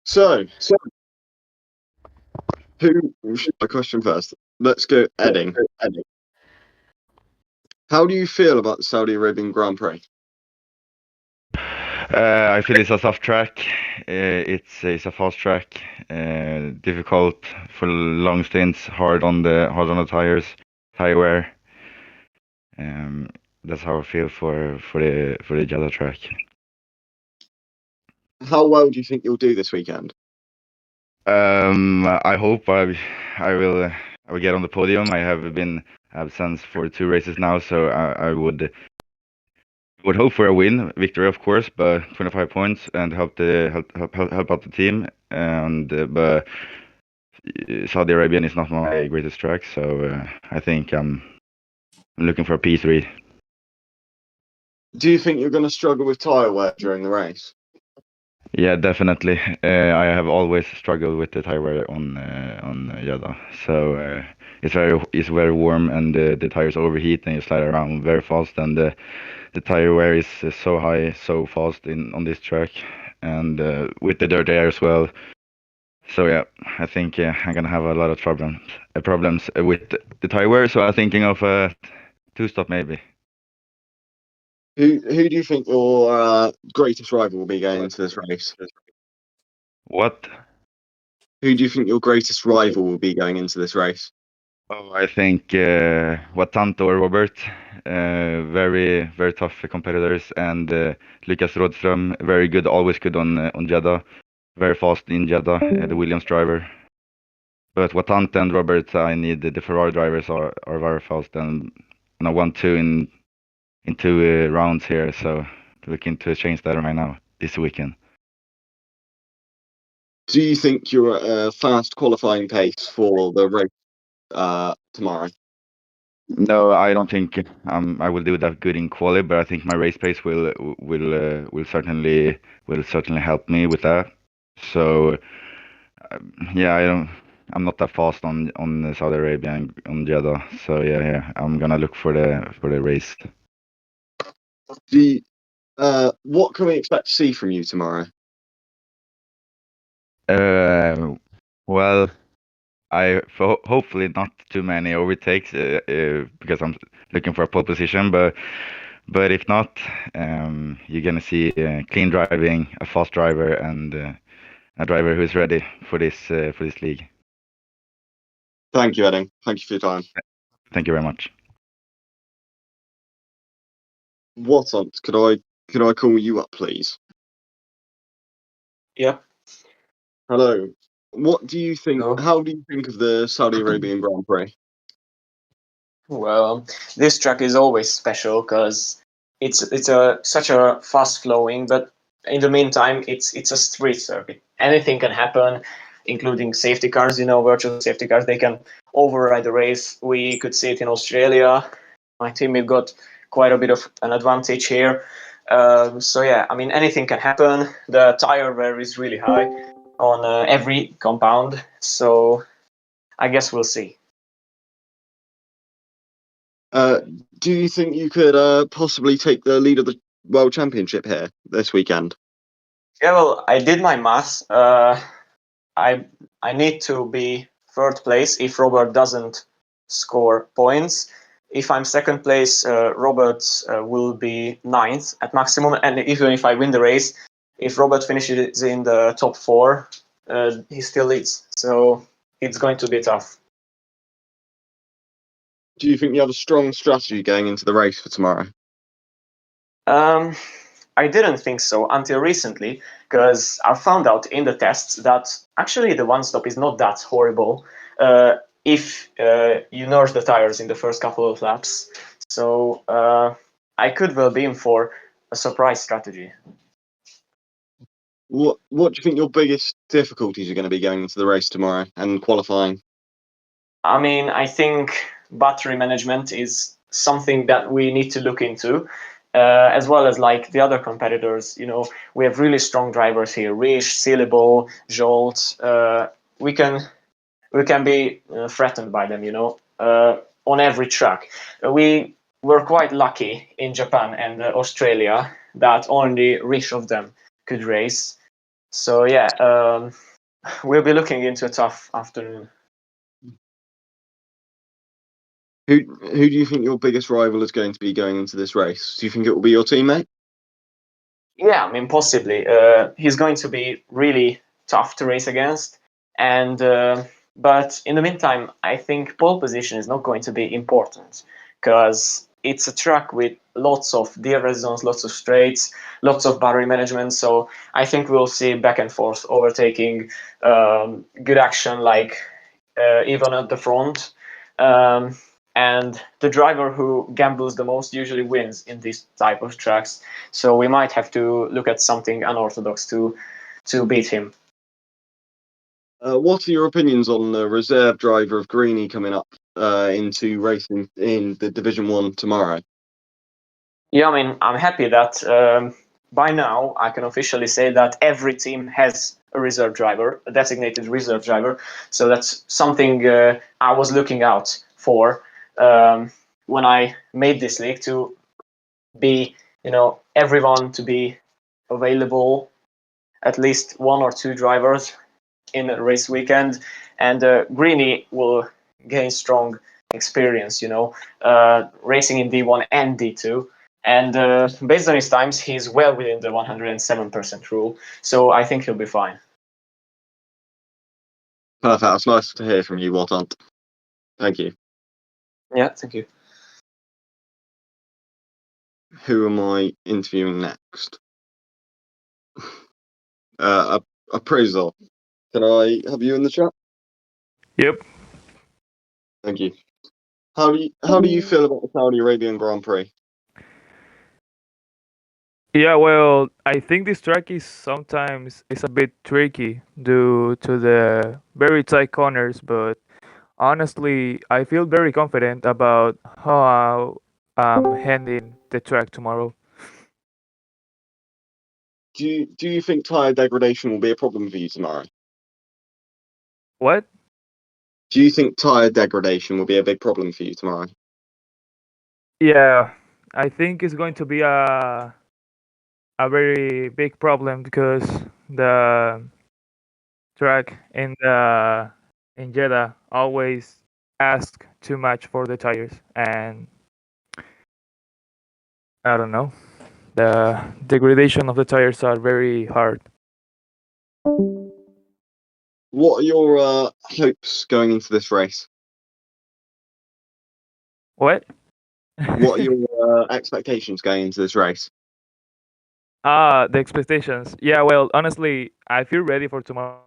So who? My question first. Let's go, Edding. How do you feel about the Saudi Arabian Grand Prix? I feel it's a tough track. It's a fast track, difficult for long stints, hard on the tires, tire wear. That's how I feel for the Jeddah track. How well do you think you'll do this weekend? I hope I will get on the podium. I have been absent for 2 races now, so I would hope for a victory, of course, but 25 points and help out the team. And but Saudi Arabian is not my greatest track, so I think I'm looking for a P3. Do you think you're going to struggle with tyre wear during the race? Yeah, definitely. I have always struggled with the tire wear on Jeddah. So it's very warm and the tires overheat and you slide around very fast and the tire wear is so high, so fast on this track and with the dirty air as well. So yeah, I think I'm gonna have a lot of problems with the tire wear. So I'm thinking of a 2-stop maybe. Who do you think your greatest rival will be going into this race? What? Who do you think your greatest rival will be going into this race? Oh, I think Watanto or Robert, very very tough competitors, and Lucas Rådström, very good, always good on Jeddah, very fast in Jeddah, the Williams driver. But Watanto and Robert, I need the Ferrari drivers are very fast, and I want two in 2 rounds here, so looking to change that right now this weekend. Do you think you're at a fast qualifying pace for the race tomorrow? No, I don't think I will do that good in quali, but I think my race pace will certainly help me with that. So yeah, I'm not that fast on Saudi Arabia and on Jeddah. So yeah, I'm gonna look for the race. What can we expect to see from you tomorrow? Well, hopefully not too many overtakes because I'm looking for a pole position, but if not, you're gonna see clean driving, a fast driver, and a driver who's ready for this league. Thank you, Edding. Thank you for your time. Thank you very much. What could I call you up, please? Yeah. Hello. What do you think? Hello. How do you think of the Saudi Arabian Grand Prix? Well, this track is always special because it's such a fast flowing, but in the meantime, it's a street circuit. Anything can happen, including safety cars. Virtual safety cars. They can override the race. We could see it in Australia. My teammate got quite a bit of an advantage here. So yeah, I mean anything can happen. The tire wear is really high on every compound. So I guess we'll see. Do you think you could possibly take the lead of the World Championship here this weekend? Yeah, well, I did my math. I need to be third place if Robert doesn't score points. If I'm second place, Robert will be ninth at maximum. And even if I win the race, if Robert finishes in the top 4, he still leads. So it's going to be tough. Do you think you have a strong strategy going into the race for tomorrow? I didn't think so until recently, because I found out in the tests that actually the one-stop is not that horrible if you nurse the tires in the first couple of laps. So I could well be in for a surprise strategy. What do you think your biggest difficulties are going to be going into the race tomorrow and qualifying? I mean, I think battery management is something that we need to look into. As well as like the other competitors, we have really strong drivers here: Rish, Silibol, Jolt. We can be threatened by them, on every track. We were quite lucky in Japan and Australia that only Rish of them could race. So yeah, we'll be looking into a tough afternoon. Who do you think your biggest rival is going to be going into this race? Do you think it will be your teammate? Yeah, I mean, possibly. He's going to be really tough to race against, and but in the meantime, I think pole position is not going to be important because it's a track with lots of DRS zones, lots of straights, lots of battery management. So I think we'll see back and forth overtaking, good action, like even at the front. And the driver who gambles the most usually wins in this type of tracks. So we might have to look at something unorthodox to beat him. What are your opinions on the reserve driver of Greeny coming up into racing in the Division 1 tomorrow? Yeah, I mean, I'm happy that by now I can officially say that every team has a reserve driver, a designated reserve driver. So that's something I was looking out for when I made this league, to be, everyone to be available, at least one or two drivers in a race weekend, and Greeny will gain strong experience, racing in D1 and D2. And based on his times, he's well within the 107% rule, so I think he'll be fine. Perfect. That's nice to hear from you, Wotan. Thank you. Yeah, thank you. Who am I interviewing next? Appraisal. Can I have you in the chat? Yep. Thank you. How do you feel about the Saudi Arabian Grand Prix? Yeah, well, I think this track is sometimes a bit tricky due to the very tight corners, but honestly, I feel very confident about how I'm handling the track tomorrow. Do you think tyre degradation will be a problem for you tomorrow? What? Do you think tyre degradation will be a big problem for you tomorrow? Yeah, I think it's going to be a very big problem because the track in Jeddah always ask too much for the tires, and I don't know. The degradation of the tires are very hard. What are your hopes going into this race? What? What are your expectations going into this race? The expectations. Yeah, well, honestly, I feel ready for tomorrow.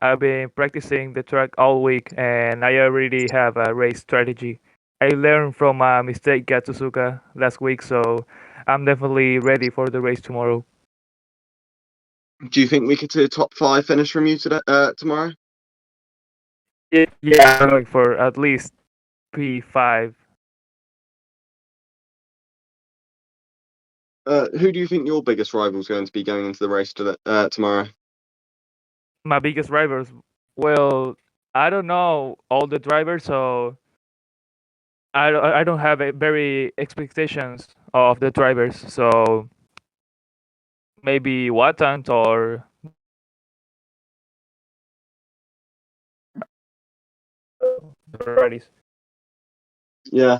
I've been practicing the track all week, and I already have a race strategy. I learned from a mistake at Suzuka last week, so I'm definitely ready for the race tomorrow. Do you think we could see a top 5 finish from you today, tomorrow? Yeah, I'm going for at least P5. Who do you think your biggest rival is going to be going into the race tomorrow? My biggest rivals. Well, I don't know all the drivers, so I don't have a very expectations of the drivers. So maybe Watant or Ferraris. Yeah.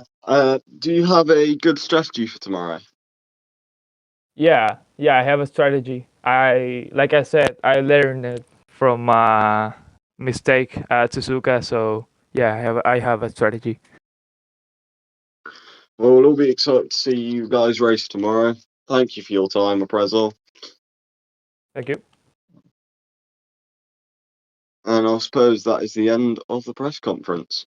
Do you have a good strategy for tomorrow? Yeah, I have a strategy. Like I said, I learned it from a mistake at Suzuka. So yeah, I have a strategy. Well, we'll all be excited to see you guys race tomorrow. Thank you for your time, Appraisal. Thank you. And I suppose that is the end of the press conference.